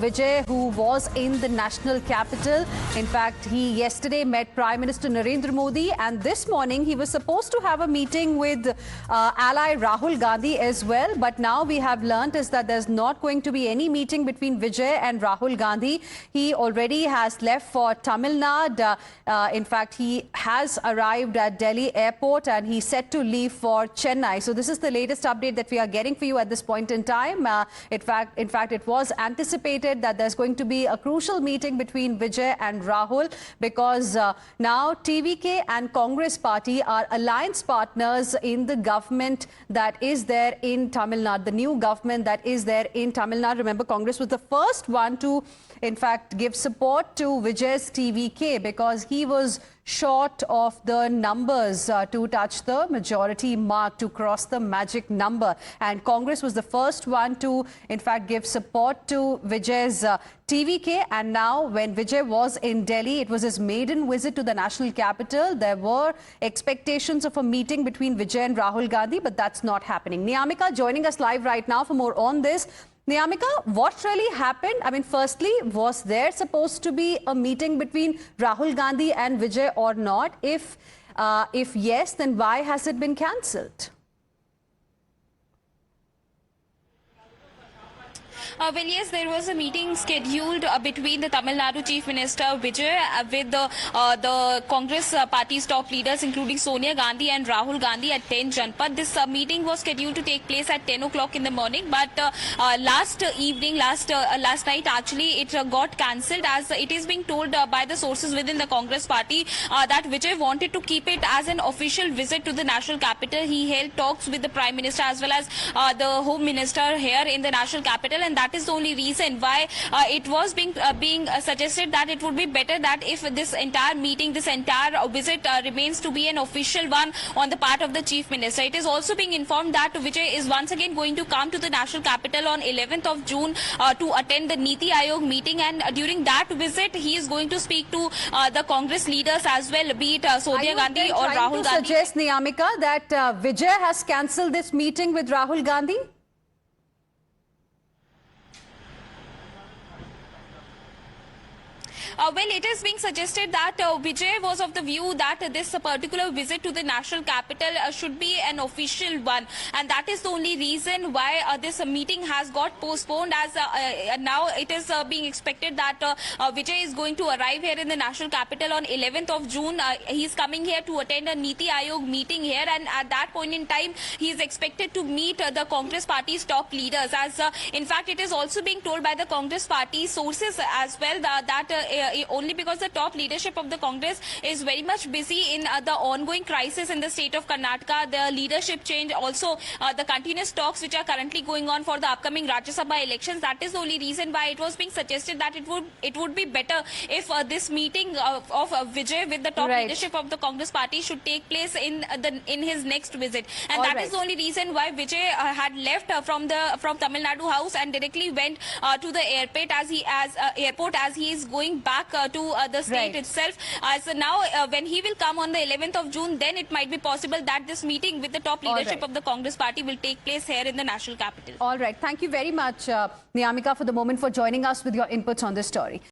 Vijay, who was in the national capital. In fact, he yesterday met Prime Minister Narendra Modi, and this morning he was supposed to have a meeting with ally Rahul Gandhi as well. But now we have learnt is that there's not going to be any meeting between Vijay and Rahul Gandhi. He already has left for Tamil Nadu. In fact, he has arrived at Delhi airport and he's set to leave for Chennai. So this is the latest update that we are getting for you at this point in time. In fact, it was anticipated that there's going to be a crucial meeting between Vijay and Rahul because now TVK and Congress party are alliance partners in the government that is there in Tamil Nadu, the new government that is there in Tamil Nadu. Remember, Congress was the first one to, in fact, give support to Vijay's TVK because he was short of the numbers to touch the majority mark, to cross the magic number. And Congress was the first one to, in fact, give support to Vijay's TVK. And now when Vijay was in Delhi, it was his maiden visit to the national capital. There were expectations of a meeting between Vijay and Rahul Gandhi, but that's not happening. Niyamika joining us live right now for more on this. Niyamika, what really happened? I mean, firstly, was there supposed to be a meeting between Rahul Gandhi and Vijay or not? If yes, then why has it been cancelled? Well, yes, there was a meeting scheduled between the Tamil Nadu Chief Minister Vijay with the Congress party's top leaders, including Sonia Gandhi and Rahul Gandhi at 10 Janpad. This meeting was scheduled to take place at 10 o'clock in the morning, but last night actually it got cancelled, as it is being told by the sources within the Congress party that Vijay wanted to keep it as an official visit to the national capital. He held talks with the Prime Minister as well as the Home Minister here in the national capital, and that is the only reason why it was being suggested that it would be better that if this entire meeting, this entire visit remains to be an official one on the part of the Chief Minister. It is also being informed that Vijay is once again going to come to the national capital on 11th of June to attend the Niti Aayog meeting, and during that visit he is going to speak to the Congress leaders as well, be it Sonia Gandhi or Rahul Gandhi. Suggest, Niyamika, that Vijay has cancelled this meeting with Rahul Gandhi? Well, it is being suggested that Vijay was of the view that this particular visit to the national capital should be an official one, and that is the only reason why this meeting has got postponed, as now it is being expected that Vijay is going to arrive here in the national capital on 11th of June. He is coming here to attend a Niti Aayog meeting here, and at that point in time he is expected to meet the Congress party's top leaders, as in fact it is also being told by the Congress party sources as well that only because the top leadership of the Congress is very much busy in the ongoing crisis in the state of Karnataka, the leadership change, also the continuous talks which are currently going on for the upcoming Rajya Sabha elections. That is the only reason why it was being suggested that it would be better if this meeting of Vijay with the top leadership of the Congress party should take place in his next visit, and that is the only reason why Vijay had left from Tamil Nadu House and directly went to the airport as he is going back to the state itself. As now when he will come on the 11th of June, then it might be possible that this meeting with the top leadership of the Congress party will take place here in the national capital. All right. Thank you very much, Niyamika, for the moment, for joining us with your inputs on this story.